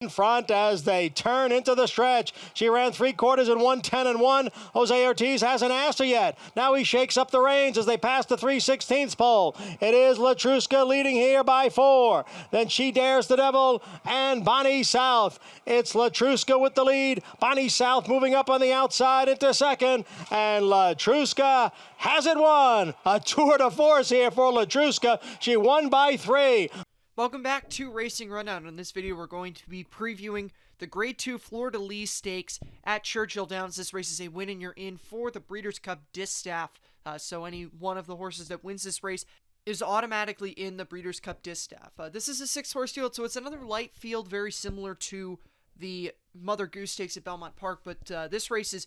in front as they turn into the stretch. She ran 3/4 in 1:10.1. Jose Ortiz hasn't asked her yet. Now he shakes up the reins as they pass the 3/16 pole. It is Letruska leading here by 4. Then She Dares the Devil and Bonnie South. It's Letruska with the lead. Bonnie South moving up on the outside into second. And Letruska has it won. A tour de force here for Letruska. She won by 3. Welcome back to Racing Rundown. In this video, we're going to be previewing the Grade 2 Fleur de Lis Stakes at Churchill Downs. This race is a win and you're in for the Breeders' Cup Distaff. So any one of the horses that wins this race is automatically in the Breeders' Cup Distaff. This is a 6-horse field, so it's another light field, very similar to the Mother Goose Stakes at Belmont Park. But this race is,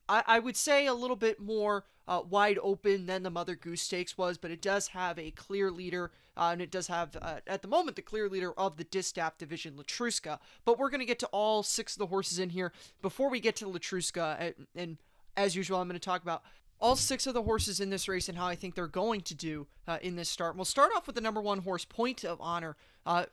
I would say, a little bit more wide open than the Mother Goose Stakes was, but it does have a clear leader, and it does have, at the moment, the clear leader of the Distaff division, Letruska. But we're going to get to all 6 of the horses in here. Before we get to Letruska, and as usual, I'm going to talk about all 6 of the horses in this race and how I think they're going to do in this start. We'll start off with the number 1 horse, Point of Honor.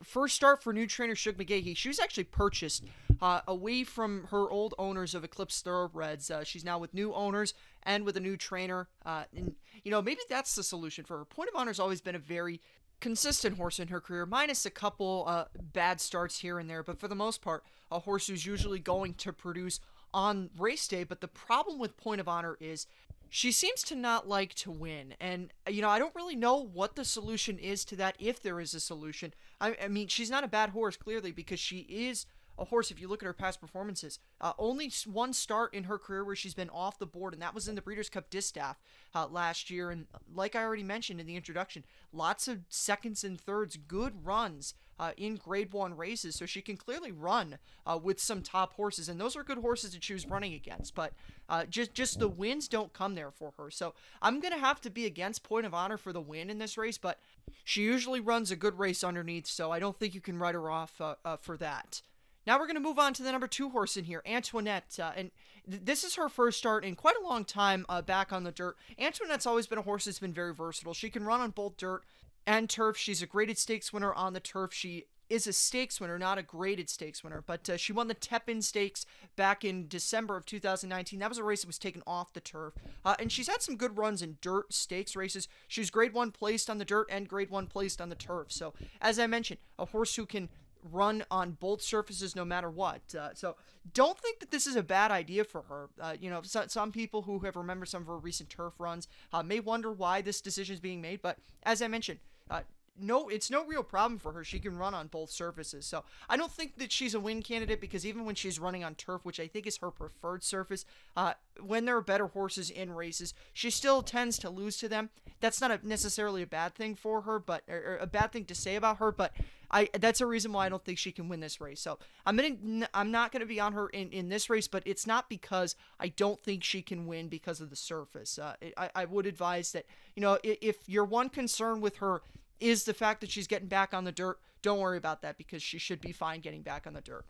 First start for new trainer Shug McGahee. She was actually purchased away from her old owners of Eclipse Thoroughbreds. She's now with new owners and with a new trainer. And, you know, maybe that's the solution for her. Point of Honor's always been a very consistent horse in her career, minus a couple bad starts here and there. But for the most part, a horse who's usually going to produce on race day. But the problem with Point of Honor is she seems to not like to win, and, you know, I don't really know what the solution is to that, if there is a solution. I mean, she's not a bad horse, clearly, because she is a horse, if you look at her past performances. Only one start in her career where she's been off the board, and that was in the Breeders' Cup Distaff last year, and like I already mentioned in the introduction, lots of seconds and thirds, good runs in Grade 1 races, so she can clearly run with some top horses, and those are good horses that she was running against, but just the wins don't come there for her. So I'm going to have to be against Point of Honor for the win in this race, but she usually runs a good race underneath, so I don't think you can write her off for that. Now we're going to move on to the number 2 horse in here, Antoinette, and this is her first start in quite a long time back on the dirt. Antoinette's always been a horse that's been very versatile. She can run on both dirt and turf. She's a graded stakes winner on the turf. She is a stakes winner, not a graded stakes winner, but she won the Tepin Stakes back in December of 2019. That was a race that was taken off the turf, and she's had some good runs in dirt stakes races. She's Grade 1 placed on the dirt and Grade 1 placed on the turf. So, as I mentioned, a horse who can run on both surfaces no matter what. So don't think that this is a bad idea for her. You know, some people who have remembered some of her recent turf runs may wonder why this decision is being made, but as I mentioned, no, it's no real problem for her. She can run on both surfaces. So I don't think that she's a win candidate, because even when she's running on turf, which I think is her preferred surface, when there are better horses in races, she still tends to lose to them. That's not necessarily a bad thing for her, but or a bad thing to say about her, but that's a reason why I don't think she can win this race. So I'm not going to be on her in this race, but it's not because I don't think she can win because of the surface. I would advise that, you know, if your one concern with her is the fact that she's getting back on the dirt, don't worry about that, because she should be fine getting back on the dirt.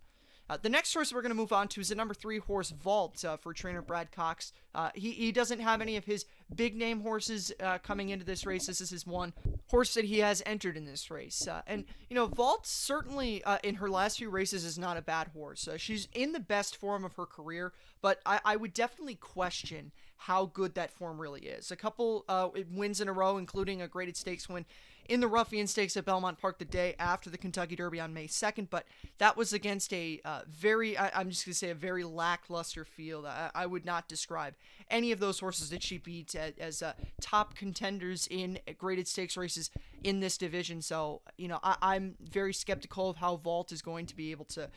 The next horse we're going to move on to is the number 3 horse, Vault, for trainer Brad Cox. He doesn't have any of his big name horses coming into this race. This is his one horse that he has entered in this race. And, you know, Vault certainly in her last few races is not a bad horse. She's in the best form of her career, but I would definitely question how good that form really is. A couple wins in a row, including a graded stakes win in the Ruffian Stakes at Belmont Park the day after the Kentucky Derby on May 2nd, but that was against a I'm just going to say a very lackluster field. I would not describe any of those horses that she beat as top contenders in graded stakes races in this division. So, you know, I'm very skeptical of how Vault is going to be able to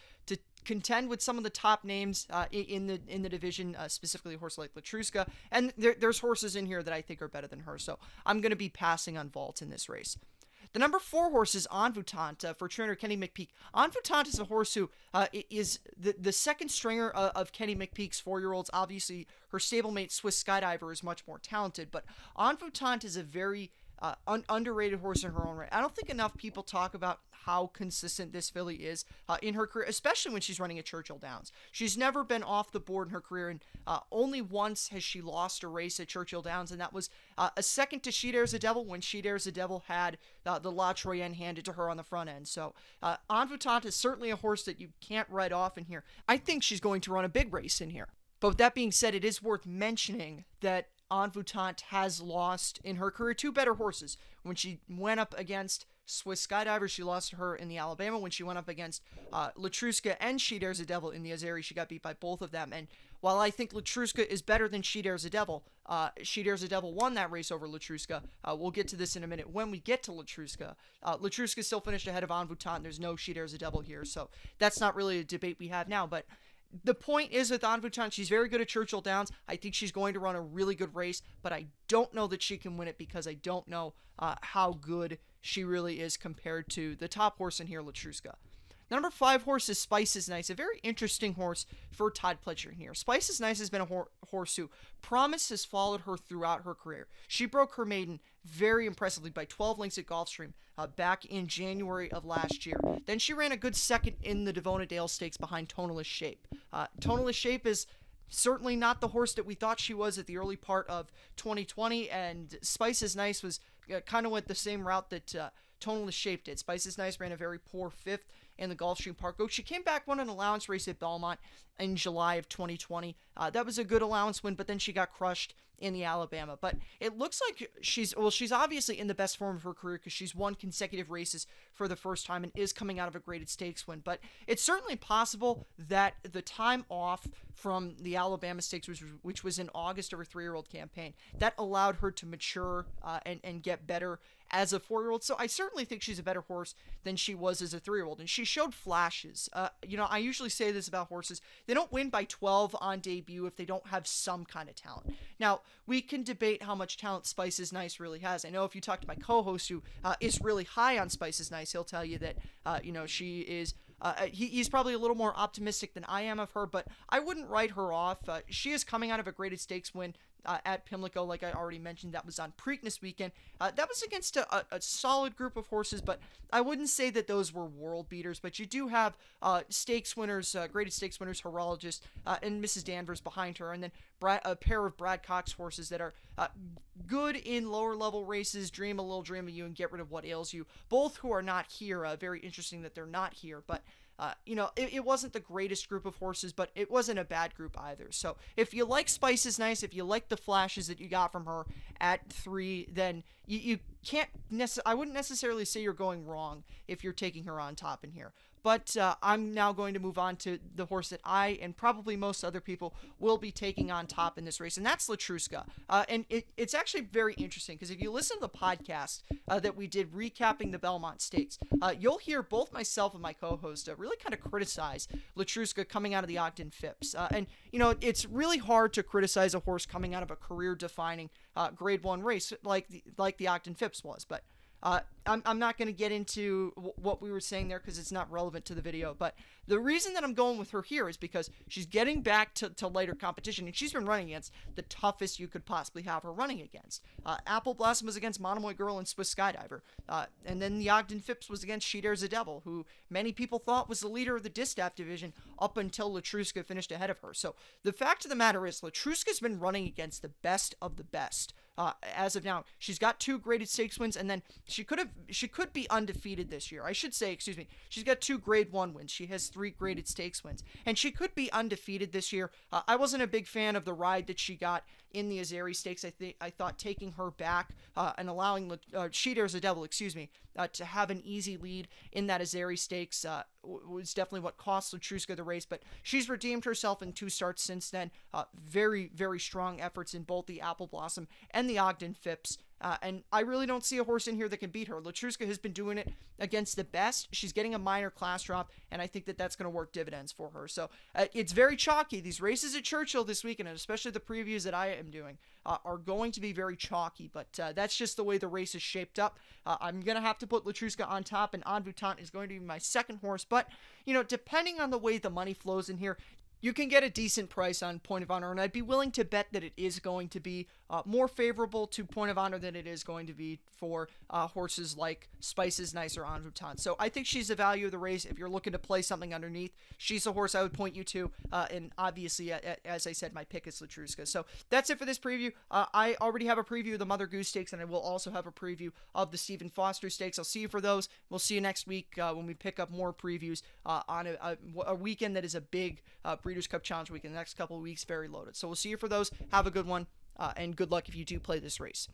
contend with some of the top names in the division, specifically a horse like Letruska, and there's horses in here that I think are better than her, so I'm going to be passing on Vault in this race. The number 4 horse is Envoûtante for trainer Kenny McPeek. Envoûtante is a horse who is the second stringer of Kenny McPeek's 4-year-olds. Obviously, her stablemate Swiss Skydiver is much more talented, but Envoûtante is a very underrated horse in her own right. I don't think enough people talk about how consistent this filly is in her career, especially when she's running at Churchill Downs. She's never been off the board in her career, and only once has she lost a race at Churchill Downs, and that was a second to She Dares the Devil when She Dares the Devil had the La Troyenne handed to her on the front end. So Antoinette is certainly a horse that you can't write off in here. I think she's going to run a big race in here. But with that being said, it is worth mentioning that Antoinette has lost in her career two better horses. When she went up against Swiss Skydiver, she lost to her in the Alabama. When she went up against Letruska and She Dares the Devil in the Azeri, she got beat by both of them. And while I think Letruska is better than She Dares the Devil, She Dares the Devil won that race over Letruska. We'll get to this in a minute when we get to Letruska. Letruska still finished ahead of Antoinette. There's no She Dares the Devil here, so that's not really a debate we have now. But the point is with Antoinette, she's very good at Churchill Downs. I think she's going to run a really good race, but I don't know that she can win it because I don't know how good she really is compared to the top horse in here, Letruska. The number 5 horse is Spice is Nice, a very interesting horse for Todd Pletcher in here. Spice is Nice has been a horse who promise has followed her throughout her career. She broke her maiden very impressively by 12 lengths at Gulfstream back in January of last year. Then she ran a good second in the Devona Dale Stakes behind Tonalist Shape. Tonalist Shape is certainly not the horse that we thought she was at the early part of 2020, and Spice is Nice was kind of went the same route that Tonalist Shape did. Spice is Nice ran a very poor 5th in the Gulfstream Park Oaks. She came back, won an allowance race at Belmont in July of 2020. That was a good allowance win, but then she got crushed in the Alabama. But it looks like she's obviously in the best form of her career because she's won consecutive races for the first time and is coming out of a graded stakes win. But it's certainly possible that the time off from the Alabama Stakes, which was in August of her 3-year-old campaign, that allowed her to mature and get better as a 4-year-old. So I certainly think she's a better horse than she was as a 3-year-old. And she showed flashes. I usually say this about horses. They don't win by 12 on debut if they don't have some kind of talent. Now, we can debate how much talent Spice is Nice really has. I know if you talk to my co-host who is really high on Spice is Nice, he'll tell you that, she is... he's probably a little more optimistic than I am of her, but I wouldn't write her off. She is coming out of a graded stakes win at Pimlico, like I already mentioned. That was on Preakness weekend. That was against a solid group of horses, but I wouldn't say that those were world beaters. But you do have stakes winners, graded stakes winners, Horologist, and Mrs. Danvers behind her, and then a pair of Brad Cox horses that are good in lower level races, Dream a Little Dream of You and Get Rid of What Ails You, both who are not here. Very interesting that they're not here, but it wasn't the greatest group of horses, but it wasn't a bad group either. So if you like Spice is Nice, if you like the flashes that you got from her at 3, then you can't I wouldn't necessarily say you're going wrong if you're taking her on top in here. But I'm now going to move on to the horse that I and probably most other people will be taking on top in this race, and that's Letruska. And it's actually very interesting because if you listen to the podcast that we did recapping the Belmont Stakes, you'll hear both myself and my co-host really kind of criticize Letruska coming out of the Ogden Phipps. And it's really hard to criticize a horse coming out of a career-defining Grade 1 race like the Ogden Phipps was, but I'm not going to get into what we were saying there because it's not relevant to the video, but the reason that I'm going with her here is because she's getting back to lighter competition, and she's been running against the toughest you could possibly have her running against. Apple Blossom was against Monomoy Girl and Swiss Skydiver, and then the Ogden Phipps was against She Dares the Devil, who many people thought was the leader of the Distaff division up until Letruska finished ahead of her. So the fact of the matter is Letruska's been running against the best of the best. As of now, she's got 2 graded stakes wins, and then she could be undefeated this year. I should say, she's got 2 grade 1 wins. She has 3 graded stakes wins, and she could be undefeated this year. I wasn't a big fan of the ride that she got in the Azeri Stakes. I thought taking her back and allowing She Dares the Devil, to have an easy lead in that Azeri Stakes was definitely what cost Letruska the race, but she's redeemed herself in 2 starts since then. Very, very strong efforts in both the Apple Blossom and the Ogden Phipps. And I really don't see a horse in here that can beat her. Letruska has been doing it against the best. She's getting a minor class drop, and I think that that's going to work dividends for her. So it's very chalky. These races at Churchill this weekend, and especially the previews that I am doing, are going to be very chalky. But that's just the way the race is shaped up. I'm going to have to put Letruska on top, and Antoinette is going to be my second horse. But, depending on the way the money flows in here, you can get a decent price on Point of Honor, and I'd be willing to bet that it is going to be more favorable to Point of Honor than it is going to be for horses like Spices Nice or Antoinette. So I think she's the value of the race. If you're looking to play something underneath, she's a horse I would point you to, and obviously, as I said, my pick is Letruska. So that's it for this preview. I already have a preview of the Mother Goose Stakes, and I will also have a preview of the Stephen Foster Stakes. I'll see you for those. We'll see you next week when we pick up more previews on a weekend that is a big Breeders' Cup Challenge weekend. The next couple of weeks, very loaded. So we'll see you for those. Have a good one, and good luck if you do play this race.